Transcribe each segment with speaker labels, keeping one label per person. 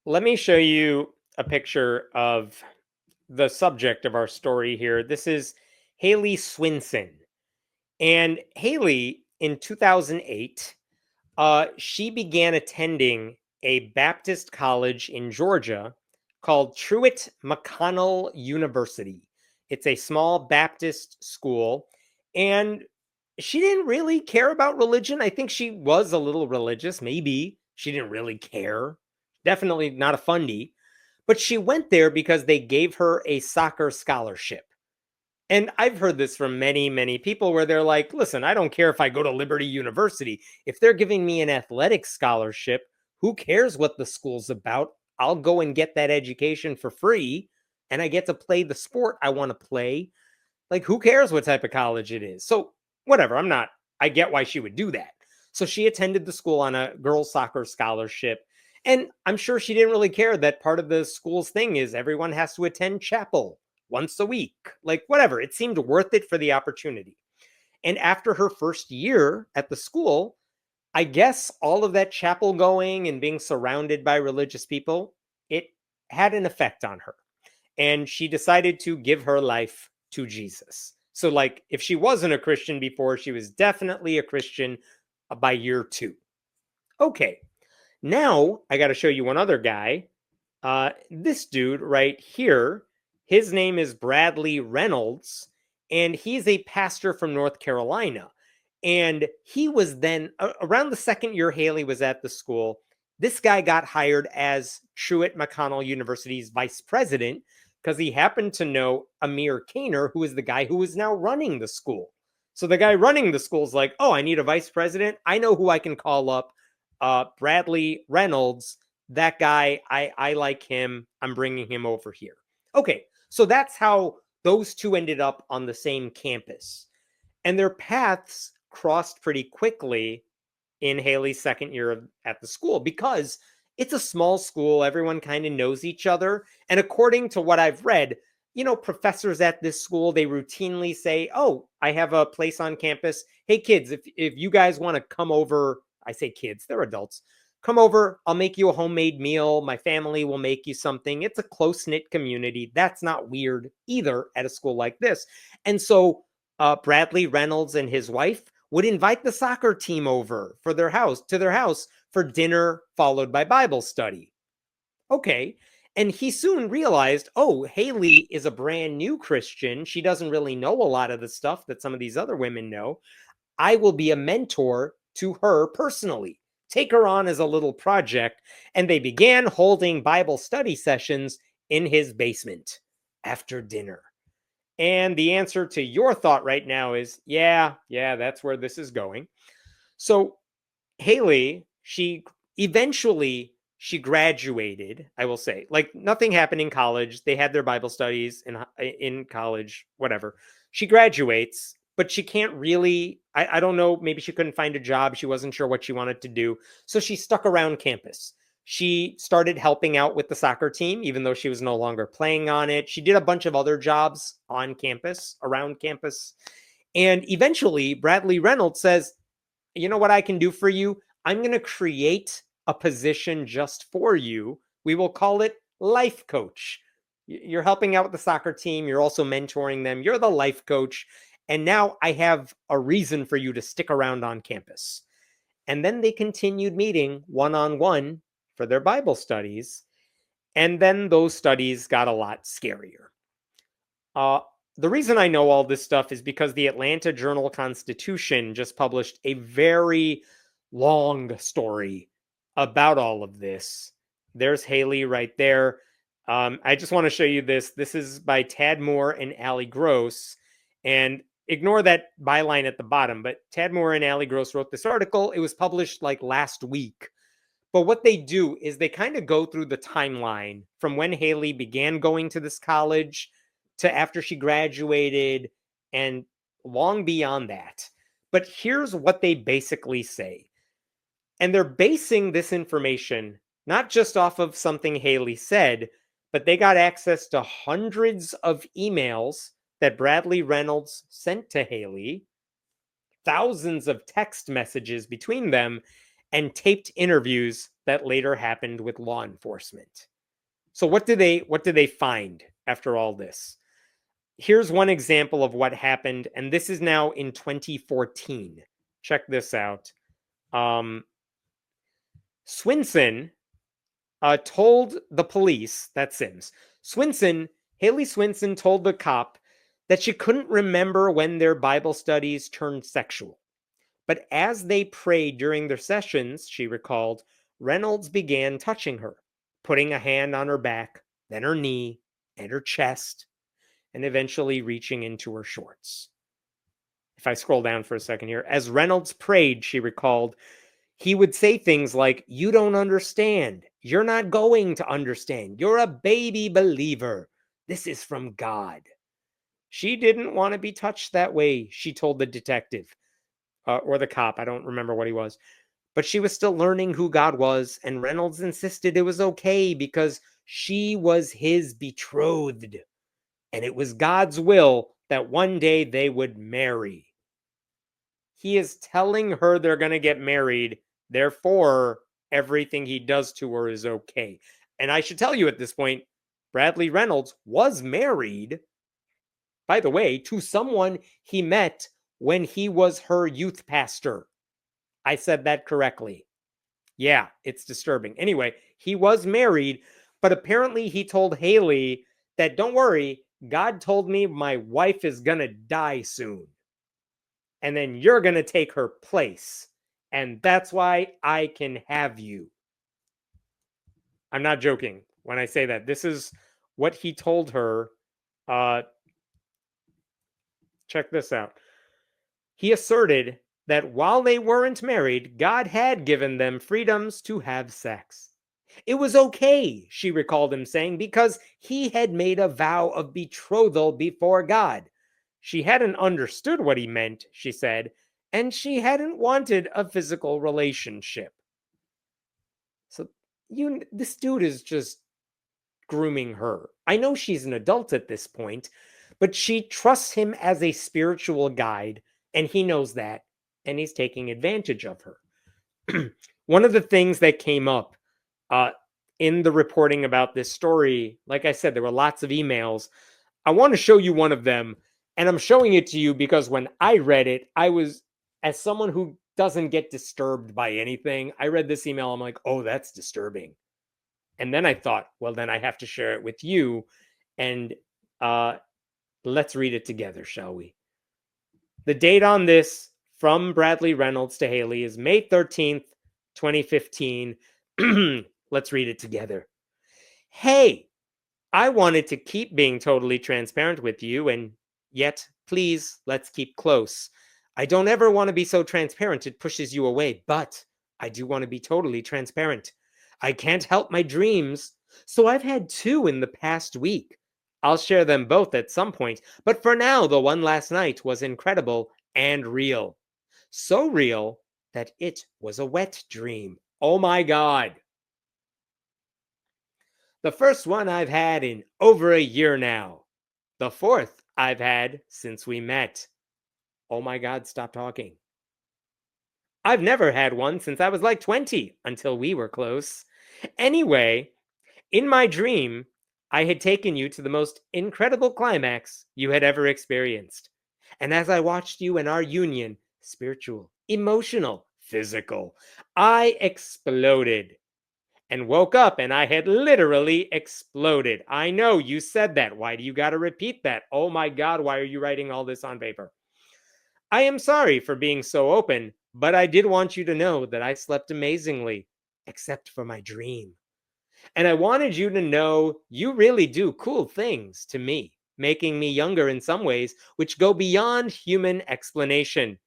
Speaker 1: Let me show you a picture of the subject of our story here. This is Hayle Swinson. And Haley, in 2008, she began attending a Baptist college in Georgia called Truett McConnell University. It's a small Baptist school, and she didn't really care about religion. I think she was a little religious, maybe. She didn't really care. Definitely not a fundy, but she went there because they gave her a soccer scholarship. And I've heard this from many, many people where they're like, listen, I don't care if I go to Liberty University. If they're giving me an athletic scholarship, who cares what the school's about? I'll go and get that education for free and I get to play the sport I want to play. Like, who cares what type of college it is? So, whatever, I get why she would do that. So, she attended the school on a girls' soccer scholarship. And I'm sure she didn't really care that part of the school's thing is everyone has to attend chapel once a week. Like, whatever. It seemed worth it for the opportunity. And after her first year at the school, I guess all of that chapel going and being surrounded by religious people, it had an effect on her. And she decided to give her life to Jesus. So, like, if she wasn't a Christian before, she was definitely a Christian by year two. Okay, now I got to show you one other guy. This dude right here, his name is Bradley Reynolds, and he's a pastor from North Carolina. And he was then, around the second year Haley was at the school, this guy got hired as Truett McConnell University's vice president because he happened to know Amir Kaner, who is the guy who is now running the school. So the guy running the school is like, oh, I need a vice president. I know who I can call up. Bradley Reynolds, that guy, I like him. I'm bringing him over here. Okay, so that's how those two ended up on the same campus. And their paths crossed pretty quickly in Haley's second year at the school because it's a small school. Everyone kind of knows each other. And according to what I've read, professors at this school, they routinely say, oh, I have a place on campus. Hey, kids, if you guys want to come over, I say kids, they're adults. Come over. I'll make you a homemade meal. My family will make you something. It's a close knit community. That's not weird either at a school like this. And so Bradley Reynolds and his wife would invite the soccer team over to their house for dinner, followed by Bible study. Okay. And he soon realized, oh, Haley is a brand new Christian. She doesn't really know a lot of the stuff that some of these other women know. I will be a mentor to her personally. Take her on as a little project. And they began holding Bible study sessions in his basement after dinner. And the answer to your thought right now is, yeah, that's where this is going. So Haley, she graduated, I will say. Like, nothing happened in college. They had their Bible studies in college, whatever. She graduates, but she can't really, I don't know, maybe she couldn't find a job. She wasn't sure what she wanted to do. So she stuck around campus. She started helping out with the soccer team, even though she was no longer playing on it. She did a bunch of other jobs on campus, around campus. And eventually, Bradley Reynolds says, you know what I can do for you? I'm going to create a position just for you. We will call it life coach. You're helping out with the soccer team. You're also mentoring them. You're the life coach. And now I have a reason for you to stick around on campus. And then they continued meeting one on one for their Bible studies. And then those studies got a lot scarier. Uh, the reason I know all this stuff is because the Atlanta Journal Constitution just published a very long story about all of this. There's Haley right there. I just want to show you this. This is by Tad Moore and Allie Gross. And ignore that byline at the bottom, but Tad Moore and Allie Gross wrote this article. It was published like last week. But what they do is they kind of go through the timeline from when Haley began going to this college to after she graduated and long beyond that. But here's what they basically say. And they're basing this information not just off of something Haley said, but they got access to hundreds of emails that Bradley Reynolds sent to Haley, thousands of text messages between them, and taped interviews that later happened with law enforcement. So what did they find after all this? Here's one example of what happened, and this is now in 2014. Check this out. Swinson told the police, that's Sims. Hayle Swinson told the cop that she couldn't remember when their Bible studies turned sexual. But as they prayed during their sessions, she recalled, Reynolds began touching her, putting a hand on her back, then her knee, and her chest, and eventually reaching into her shorts. If I scroll down for a second here, as Reynolds prayed, she recalled, he would say things like, you don't understand. You're not going to understand. You're a baby believer. This is from God. She didn't want to be touched that way, she told the detective, or the cop. I don't remember what he was. But she was still learning who God was, and Reynolds insisted it was okay because she was his betrothed. And it was God's will that one day they would marry. He is telling her they're going to get married. Therefore, everything he does to her is okay. And I should tell you at this point, Bradley Reynolds was married, by the way, to someone he met when he was her youth pastor. I said that correctly. Yeah, it's disturbing. Anyway, he was married, but apparently he told Hayle that, don't worry, God told me my wife is going to die soon. And then you're going to take her place. And that's why I can have you. I'm not joking when I say that. This is what he told her. Check this out. He asserted that while they weren't married, God had given them freedoms to have sex. It was okay, she recalled him saying, because he had made a vow of betrothal before God. She hadn't understood what he meant, she said, and she hadn't wanted a physical relationship. So this dude is just grooming her. I know she's an adult at this point, but she trusts him as a spiritual guide, and he knows that, and he's taking advantage of her. One of the things that came up in the reporting about this story, like I said, there were lots of emails. I want to show you one of them, and I'm showing it to you because when I read it, I was, as someone who doesn't get disturbed by anything, I read this email, I'm like, oh, that's disturbing. And then I thought, well, then I have to share it with you, and let's read it together, shall we? The date on this from Bradley Reynolds to Hayle is May 13th, 2015. Let's read it together. Hey, I wanted to keep being totally transparent with you, and yet, please, let's keep close. I don't ever want to be so transparent it pushes you away, but I do want to be totally transparent. I can't help my dreams, so I've had 2 in the past week. I'll share them both at some point, but for now, the one last night was incredible and real. So real that it was a wet dream. Oh my God. The first one I've had in over a year now. The 4th I've had since we met. Oh my God, stop talking. I've never had one since I was like 20 until we were close. Anyway, in my dream, I had taken you to the most incredible climax you had ever experienced. And as I watched you in our union, spiritual, emotional, physical, I exploded and woke up and I had literally exploded. I know you said that. Why do you got to repeat that? Oh my God, why are you writing all this on paper? I am sorry for being so open, but I did want you to know that I slept amazingly, except for my dream. And I wanted you to know you really do cool things to me, making me younger in some ways, which go beyond human explanation.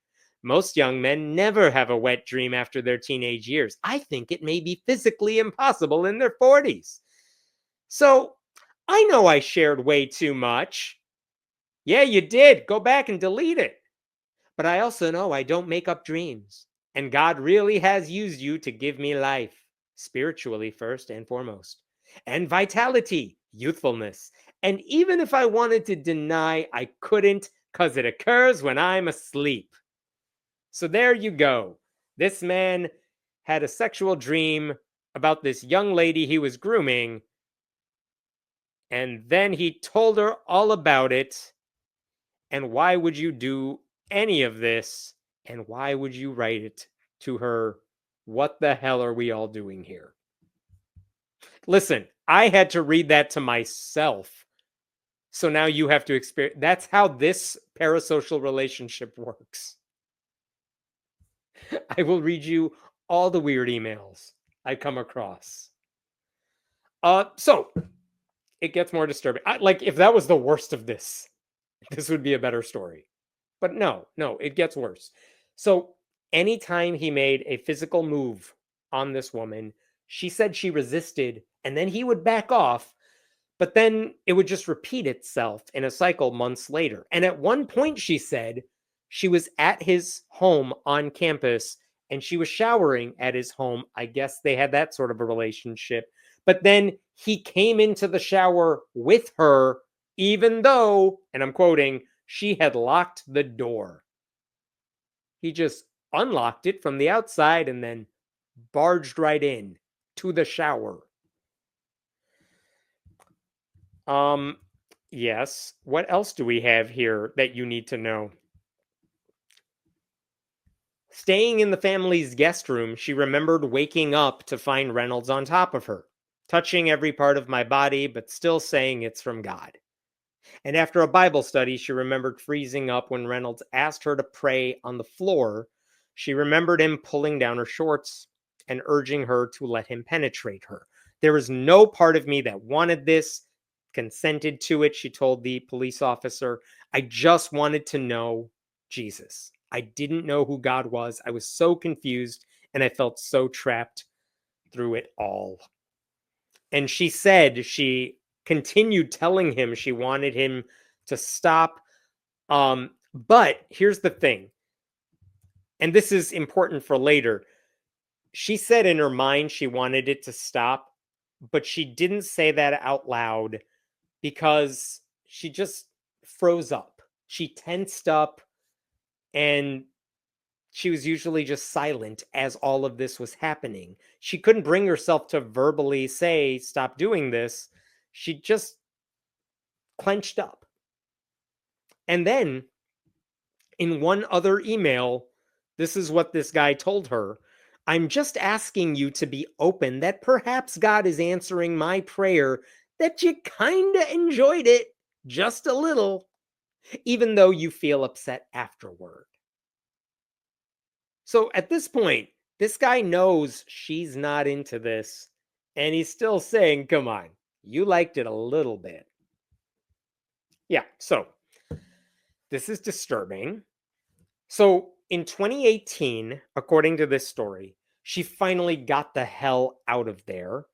Speaker 1: Most young men never have a wet dream after their teenage years. I think it may be physically impossible in their 40s. So I know I shared way too much. Yeah, you did. Go back and delete it. But I also know I don't make up dreams. And God really has used you to give me life, spiritually first and foremost, and vitality, youthfulness. And even if I wanted to deny, I couldn't, because it occurs when I'm asleep. So there you go. This man had a sexual dream about this young lady he was grooming, and then he told her all about it. And why would you do any of this? And why would you write it to her? What the hell are we all doing here? Listen, I had to read that to myself. So now you have to experience. That's how this parasocial relationship works. I will read you all the weird emails I come across. So it gets more disturbing. Like if that was the worst of this, this would be a better story. But no, it gets worse. So anytime he made a physical move on this woman, she said she resisted, and then he would back off, but then it would just repeat itself in a cycle months later. And at one point, she said she was at his home on campus and she was showering at his home. I guess they had that sort of a relationship. But then he came into the shower with her, even though, and I'm quoting, she had locked the door. He just unlocked it from the outside and then barged right in to the shower. Yes. What else do we have here that you need to know? Staying in the family's guest room, she remembered waking up to find Reynolds on top of her, touching every part of my body, but still saying it's from God. And after a Bible study, she remembered freezing up when Reynolds asked her to pray on the floor. She remembered him pulling down her shorts and urging her to let him penetrate her. There was no part of me that wanted this, consented to it, she told the police officer. I just wanted to know Jesus. I didn't know who God was. I was so confused and I felt so trapped through it all. And she said she continued telling him she wanted him to stop. But here's the thing, and this is important for later. She said in her mind she wanted it to stop, but she didn't say that out loud because she just froze up. She tensed up and she was usually just silent as all of this was happening. She couldn't bring herself to verbally say, stop doing this. She just clenched up. And then in one other email, this is what this guy told her. I'm just asking you to be open that perhaps God is answering my prayer, that you kind of enjoyed it just a little, even though you feel upset afterward. So at this point, this guy knows she's not into this, and he's still saying, come on, you liked it a little bit. Yeah, so this is disturbing. So in 2018, according to this story, she finally got the hell out of there,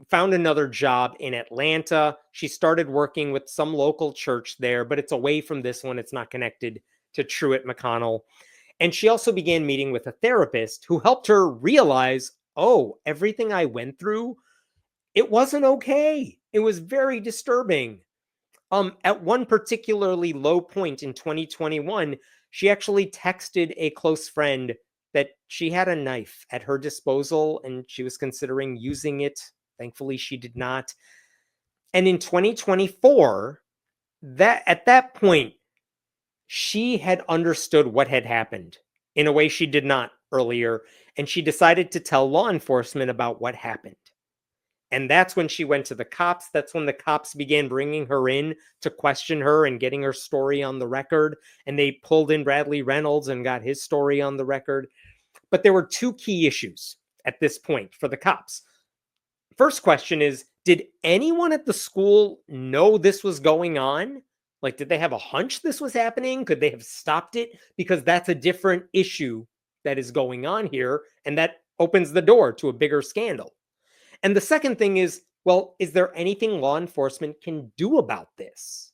Speaker 1: found another job in Atlanta. She started working with some local church there, but it's away from this one. It's not connected to Truett McConnell. And she also began meeting with a therapist who helped her realize, oh, everything I went through, it wasn't okay. It was very disturbing. At one particularly low point in 2021, she actually texted a close friend that she had a knife at her disposal and she was considering using it. Thankfully, she did not. And in 2024, at that point, she had understood what had happened in a way she did not earlier, and she decided to tell law enforcement about what happened. And that's when she went to the cops. That's when the cops began bringing her in to question her and getting her story on the record. And they pulled in Bradley Reynolds and got his story on the record. But there were two key issues at this point for the cops. First question is, did anyone at the school know this was going on? Like, did they have a hunch this was happening? Could they have stopped it? Because that's a different issue that is going on here. And that opens the door to a bigger scandal. And the second thing is, well, is there anything law enforcement can do about this?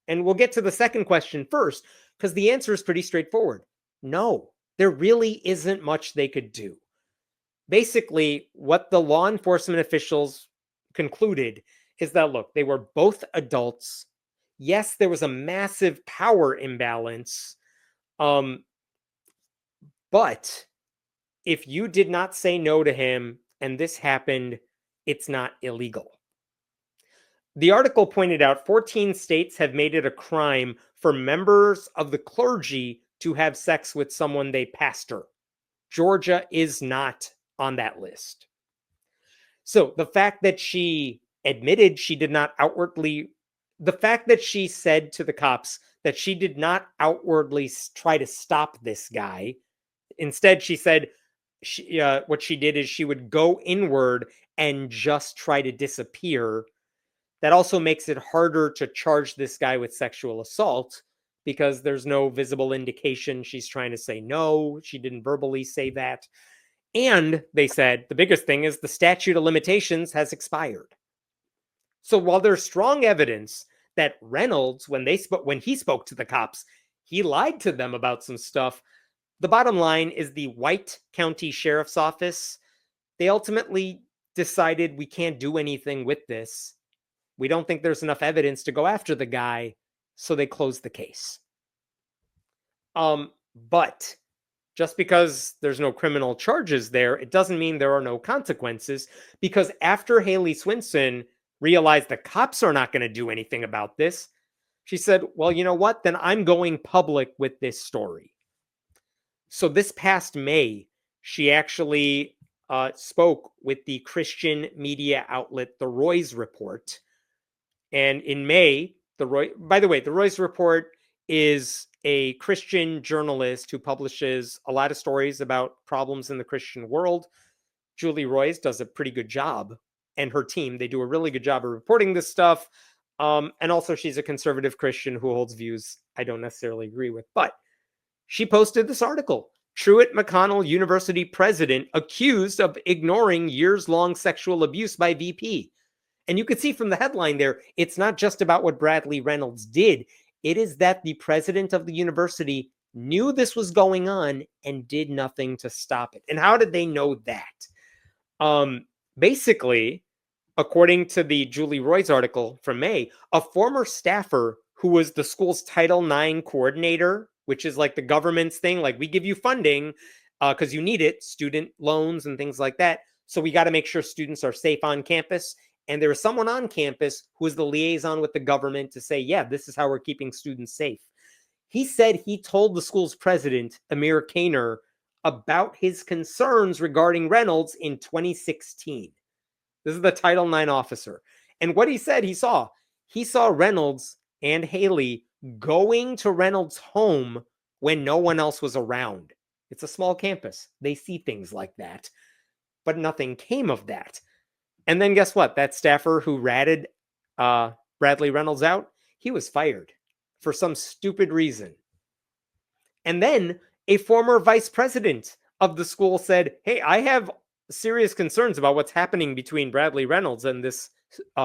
Speaker 1: And we'll get to the second question first, because the answer is pretty straightforward. No, there really isn't much they could do. Basically, what the law enforcement officials concluded is that, look, they were both adults. Yes, there was a massive power imbalance. But if you did not say no to him, and this happened, it's not illegal. The article pointed out 14 states have made it a crime for members of the clergy to have sex with someone they pastor. Georgia is not on that list. So the fact that she admitted she did not outwardly, the fact that she said to the cops that she did not outwardly try to stop this guy, instead she said what she did is she would go inward and just try to disappear. That also makes it harder to charge this guy with sexual assault because there's no visible indication she's trying to say no. She didn't verbally say that. And they said the biggest thing is the statute of limitations has expired. So while there's strong evidence that Reynolds, when he spoke to the cops, he lied to them about some stuff, the bottom line is the White County Sheriff's Office, they ultimately decided we can't do anything with this. We don't think there's enough evidence to go after the guy, so they closed the case. But just because there's no criminal charges there, it doesn't mean there are no consequences, because after Hayle Swinson realized the cops are not going to do anything about this, she said, well, you know what? Then I'm going public with this story. So this past May, she actually spoke with the Christian media outlet, The Roy's Report. And in May, The Roy's Report is a Christian journalist who publishes a lot of stories about problems in the Christian world. Julie Royce does a pretty good job, and her team, they do a really good job of reporting this stuff. And also she's a conservative Christian who holds views I don't necessarily agree with. But she posted this article. Truett McConnell University president accused of ignoring years-long sexual abuse by VP. And you can see from the headline there, it's not just about what Bradley Reynolds did. It is that the president of the university knew this was going on and did nothing to stop it. And how did they know that? Basically, according to the Julie Roy's article from May, a former staffer who was the school's Title IX coordinator, which is like the government's thing, like we give you funding because you need it, student loans and things like that. So we got to make sure students are safe on campus. And there was someone on campus who was the liaison with the government to say, yeah, this is how we're keeping students safe. He said he told the school's president, Amir Kaner, about his concerns regarding Reynolds in 2016. This is the Title IX officer. And what he said he saw Reynolds and Hayle going to Reynolds' home when no one else was around. It's a small campus. They see things like that. But nothing came of that. And then guess what? That staffer who ratted Bradley Reynolds out, he was fired for some stupid reason. And then a former vice president of the school said, hey, I have serious concerns about what's happening between Bradley Reynolds and this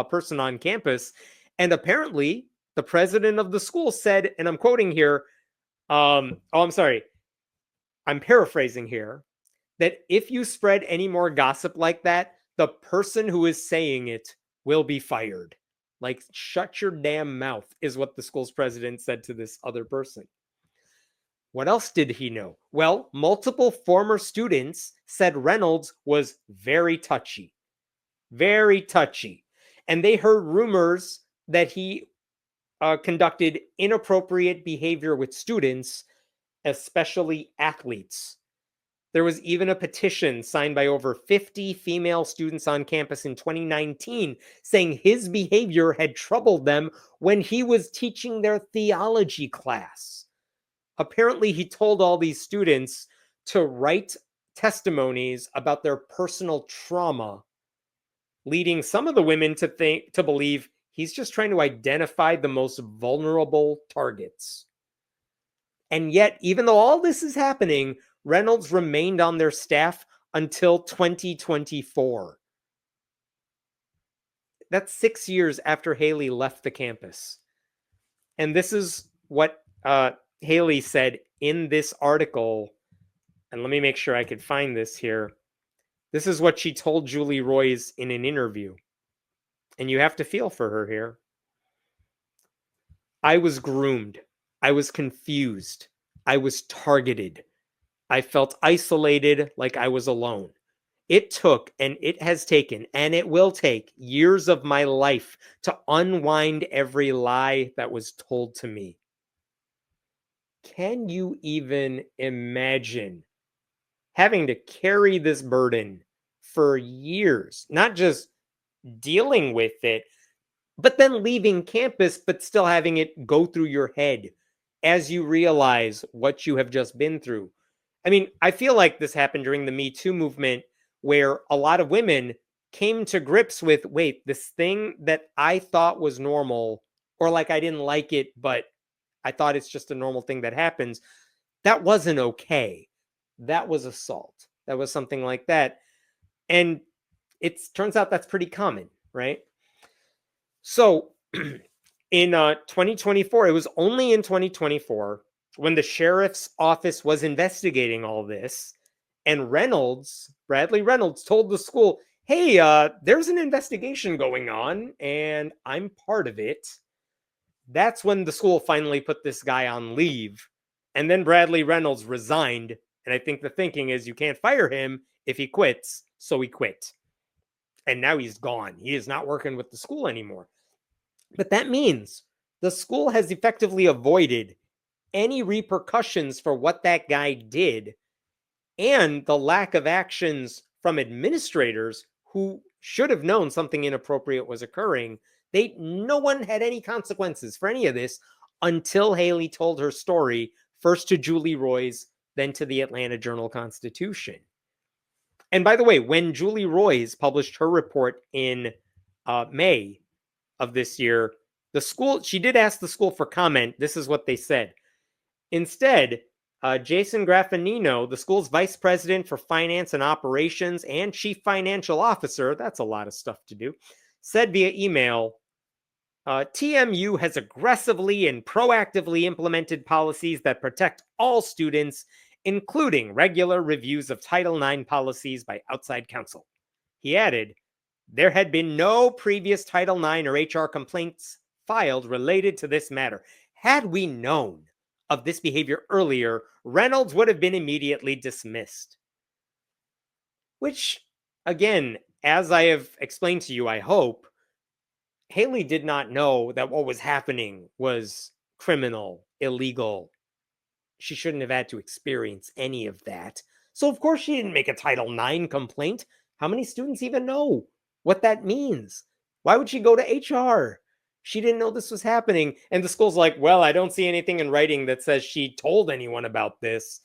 Speaker 1: person on campus. And apparently the president of the school said, and I'm quoting here, I'm paraphrasing here, that if you spread any more gossip like that, the person who is saying it will be fired. Like, shut your damn mouth is what the school's president said to this other person. What else did he know? Well, multiple former students said Reynolds was very touchy. Very touchy. And they heard rumors that he conducted inappropriate behavior with students, especially athletes. There was even a petition signed by over 50 female students on campus in 2019 saying his behavior had troubled them when he was teaching their theology class. Apparently, he told all these students to write testimonies about their personal trauma, leading some of the women to believe he's just trying to identify the most vulnerable targets. And yet, even though all this is happening, Reynolds remained on their staff until 2024. That's 6 years after Hayle left the campus. And this is what Hayle said in this article. And let me make sure I could find this here. This is what she told Julie Royce in an interview. And you have to feel for her here. I was groomed. I was confused. I was targeted. I felt isolated, like I was alone. It took, and it has taken, and it will take years of my life to unwind every lie that was told to me. Can you even imagine having to carry this burden for years, not just dealing with it, but then leaving campus, but still having it go through your head as you realize what you have just been through? I mean, I feel like this happened during the Me Too movement, where a lot of women came to grips with, wait, this thing that I thought was normal, or like I didn't like it, but I thought it's just a normal thing that happens, that wasn't okay. That was assault. That was something like that. And it turns out that's pretty common, right? So in 2024, it was only in 2024 when the sheriff's office was investigating all this, and Bradley Reynolds, told the school, hey, there's an investigation going on, and I'm part of it. That's when the school finally put this guy on leave. And then Bradley Reynolds resigned. And I think the thinking is you can't fire him if he quits. So he quit. And now he's gone. He is not working with the school anymore. But that means the school has effectively avoided any repercussions for what that guy did, and the lack of actions from administrators who should have known something inappropriate was occurring. No one had any consequences for any of this until Hayle told her story, first to Julie Roys, then to the Atlanta Journal-Constitution. And by the way, when Julie Roys published her report in May of this year, she did ask the school for comment. This is what they said. Instead, Jason Graffinino, the school's vice president for finance and operations and chief financial officer, that's a lot of stuff to do, said via email, TMU has aggressively and proactively implemented policies that protect all students, including regular reviews of Title IX policies by outside counsel. He added, there had been no previous Title IX or HR complaints filed related to this matter. Had we known of this behavior earlier, Reynolds would have been immediately dismissed. Which, again, as I have explained to you, I hope, Hayle did not know that what was happening was criminal, illegal. She shouldn't have had to experience any of that. So, of course, she didn't make a Title IX complaint. How many students even know what that means? Why would she go to HR? She didn't know this was happening. And the school's like, well, I don't see anything in writing that says she told anyone about this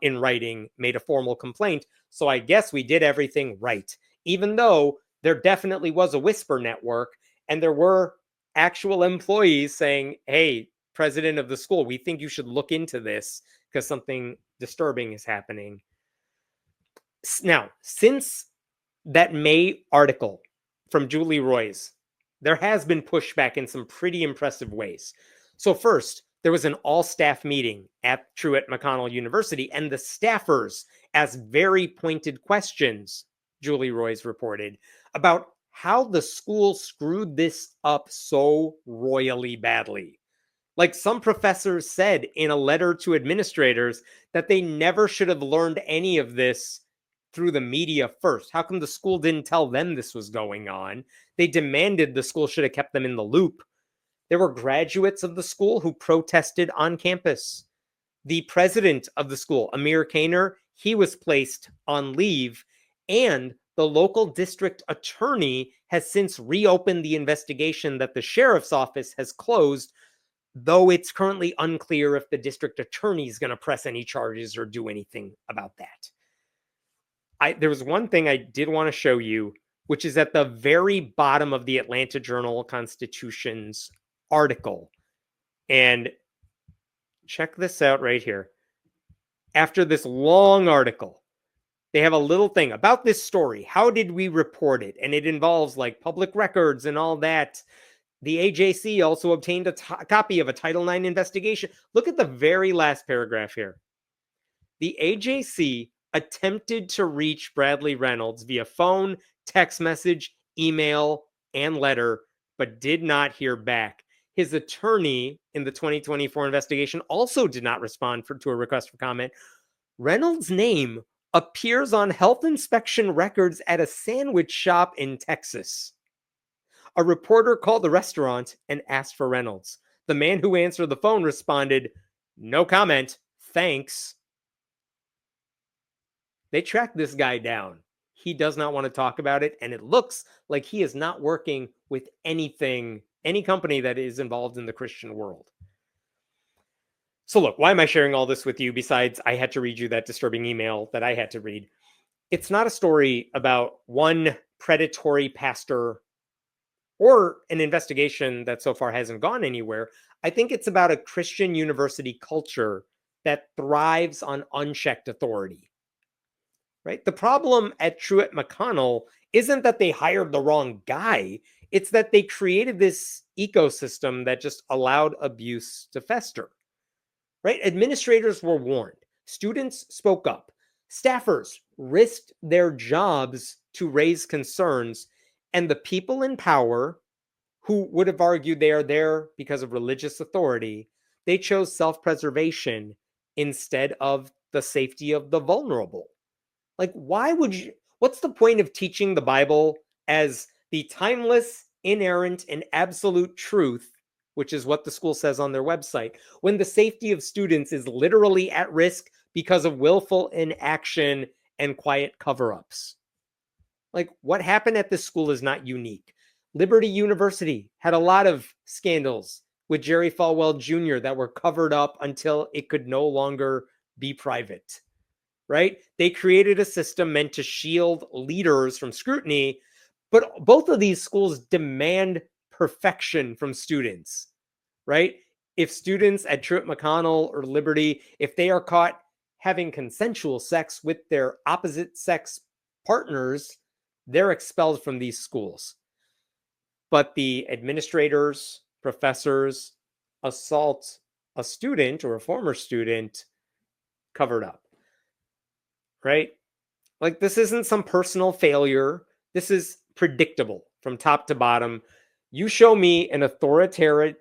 Speaker 1: in writing, made a formal complaint. So I guess we did everything right, even though there definitely was a whisper network and there were actual employees saying, hey, president of the school, we think you should look into this because something disturbing is happening. Now, since that May article from Julie Roys, there has been pushback in some pretty impressive ways. So first, there was an all-staff meeting at Truett McConnell University, and the staffers asked very pointed questions, Julie Roys reported, about how the school screwed this up so royally badly. Like some professors said in a letter to administrators that they never should have learned any of this through the media first. How come the school didn't tell them this was going on? They demanded the school should have kept them in the loop. There were graduates of the school who protested on campus. The president of the school, Amir Kaner, he was placed on leave, and the local district attorney has since reopened the investigation that the sheriff's office has closed, though it's currently unclear if the district attorney is going to press any charges or do anything about that. There was one thing I did want to show you, which is at the very bottom of the Atlanta Journal-Constitution's article. And check this out right here. After this long article, they have a little thing about this story. How did we report it? And it involves like public records and all that. The AJC also obtained a copy of a Title IX investigation. Look at the very last paragraph here. The AJC attempted to reach Bradley Reynolds via phone, text message, email, and letter, but did not hear back. His attorney in the 2024 investigation also did not respond to a request for comment. Reynolds' name appears on health inspection records at a sandwich shop in Texas. A reporter called the restaurant and asked for Reynolds. The man who answered the phone responded, "No comment, thanks." They tracked this guy down. He does not want to talk about it, and it looks like he is not working with any company that is involved in the Christian world. So look, why am I sharing all this with you besides I had to read you that disturbing email that I had to read? It's not a story about one predatory pastor or an investigation that so far hasn't gone anywhere. I think it's about a Christian university culture that thrives on unchecked authority. Right? The problem at Truett McConnell isn't that they hired the wrong guy, it's that they created this ecosystem that just allowed abuse to fester. Right? Administrators were warned, students spoke up, staffers risked their jobs to raise concerns, and the people in power who would have argued they are there because of religious authority, they chose self-preservation instead of the safety of the vulnerable. Like, why would you? What's the point of teaching the Bible as the timeless, inerrant, and absolute truth, which is what the school says on their website, when the safety of students is literally at risk because of willful inaction and quiet cover ups? Like, what happened at this school is not unique. Liberty University had a lot of scandals with Jerry Falwell Jr. that were covered up until it could no longer be private. Right? They created a system meant to shield leaders from scrutiny, but both of these schools demand perfection from students, right? If students at Truett McConnell or Liberty, if they are caught having consensual sex with their opposite sex partners, they're expelled from these schools. But the administrators, professors assault a student or a former student covered up. Right? Like, this isn't some personal failure. This is predictable from top to bottom. You show me an authoritarian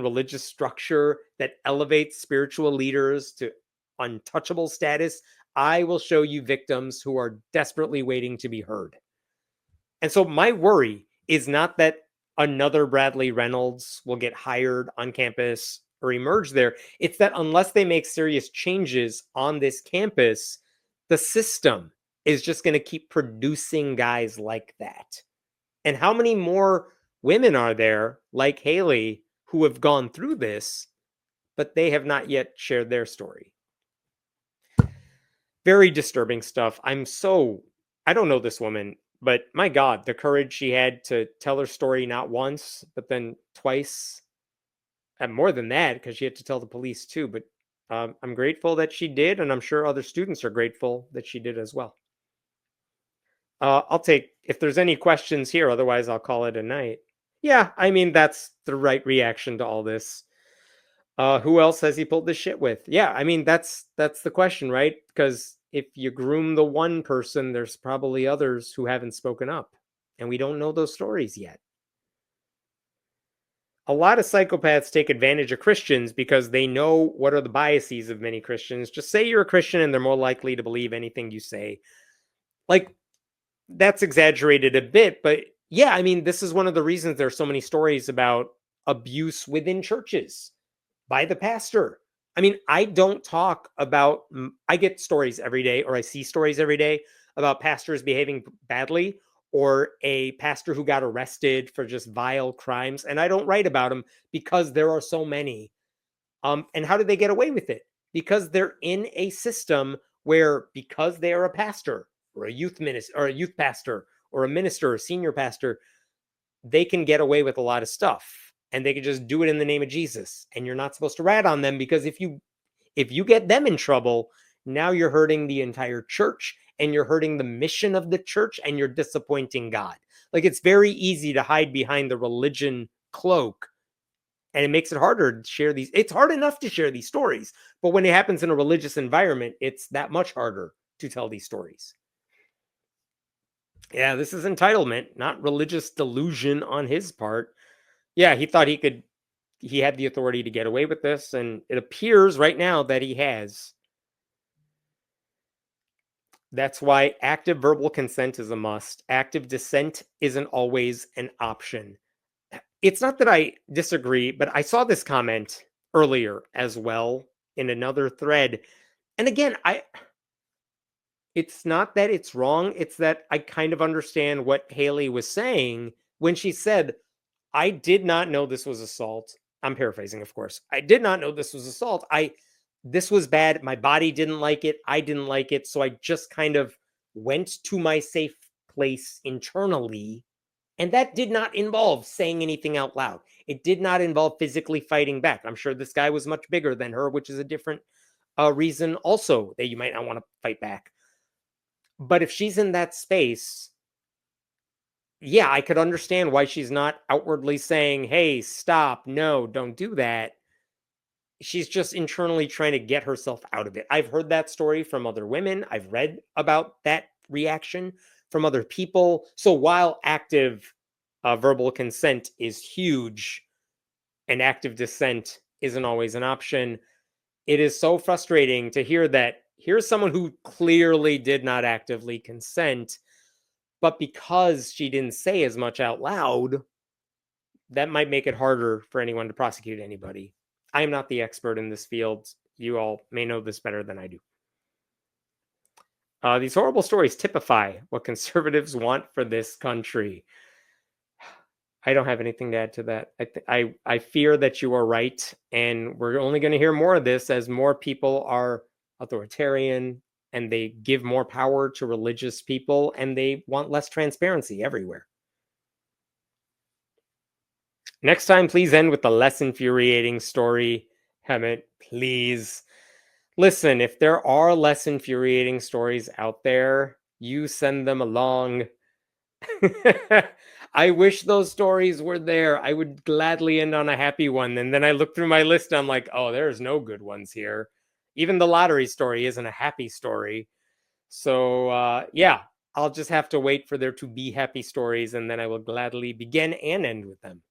Speaker 1: religious structure that elevates spiritual leaders to untouchable status, I will show you victims who are desperately waiting to be heard. And so my worry is not that another Bradley Reynolds will get hired on campus or emerge there. It's that unless they make serious changes on this campus, the system is just going to keep producing guys like that. And how many more women are there like Hayle who have gone through this, but they have not yet shared their story? Very disturbing stuff. I don't know this woman, but my God, the courage she had to tell her story not once, but then twice. And more than that, because she had to tell the police too. But I'm grateful that she did, and I'm sure other students are grateful that she did as well. I'll take, if there's any questions here, otherwise I'll call it a night. Yeah, I mean, that's the right reaction to all this. Who else has he pulled this shit with? Yeah, I mean, that's the question, right? Because if you groom the one person, there's probably others who haven't spoken up, and we don't know those stories yet. A lot of psychopaths take advantage of Christians because they know what are the biases of many Christians. Just say you're a Christian and they're more likely to believe anything you say. Like, that's exaggerated a bit, but yeah, I mean, this is one of the reasons there are so many stories about abuse within churches by the pastor. I mean, I don't talk about, I get stories every day, or I see stories every day about pastors behaving badly, or a pastor who got arrested for just vile crimes. And I don't write about them because there are so many. And how did they get away with it? Because they're in a system where, because they are a pastor or a youth minister or a youth pastor or a minister or senior pastor, they can get away with a lot of stuff, and they can just do it in the name of Jesus. And you're not supposed to rat on them, because if you get them in trouble, now you're hurting the entire church, and you're hurting the mission of the church, and you're disappointing God. Like, it's very easy to hide behind the religion cloak, and it makes it harder to share these. It's hard enough to share these stories, but when it happens in a religious environment, it's that much harder to tell these stories. Yeah, this is entitlement, not religious delusion on his part. Yeah, he thought he had the authority to get away with this, and it appears right now that he has. That's why active verbal consent is a must. Active dissent isn't always an option. It's not that I disagree, but I saw this comment earlier as well in another thread. And again, it's not that it's wrong, it's that I kind of understand what Haley was saying when she said, I did not know this was assault. I'm paraphrasing, of course. I did not know this was assault. This was bad. My body didn't like it. I didn't like it. So I just kind of went to my safe place internally. And that did not involve saying anything out loud. It did not involve physically fighting back. I'm sure this guy was much bigger than her, which is a different reason also that you might not want to fight back. But if she's in that space, yeah, I could understand why she's not outwardly saying, hey, stop, no, don't do that. She's just internally trying to get herself out of it. I've heard that story from other women. I've read about that reaction from other people. So while active verbal consent is huge and active dissent isn't always an option, it is so frustrating to hear that here's someone who clearly did not actively consent, but because she didn't say as much out loud, that might make it harder for anyone to prosecute anybody. I am not the expert in this field. You all may know this better than I do. These horrible stories typify what conservatives want for this country. I don't have anything to add to that. I fear that you are right, and we're only going to hear more of this as more people are authoritarian and they give more power to religious people and they want less transparency everywhere. Next time, please end with a less infuriating story. Hemant, please. Listen, if there are less infuriating stories out there, you send them along. I wish those stories were there. I would gladly end on a happy one. And then I look through my list, I'm like, oh, there's no good ones here. Even the lottery story isn't a happy story. So, yeah, I'll just have to wait for there to be happy stories, and then I will gladly begin and end with them.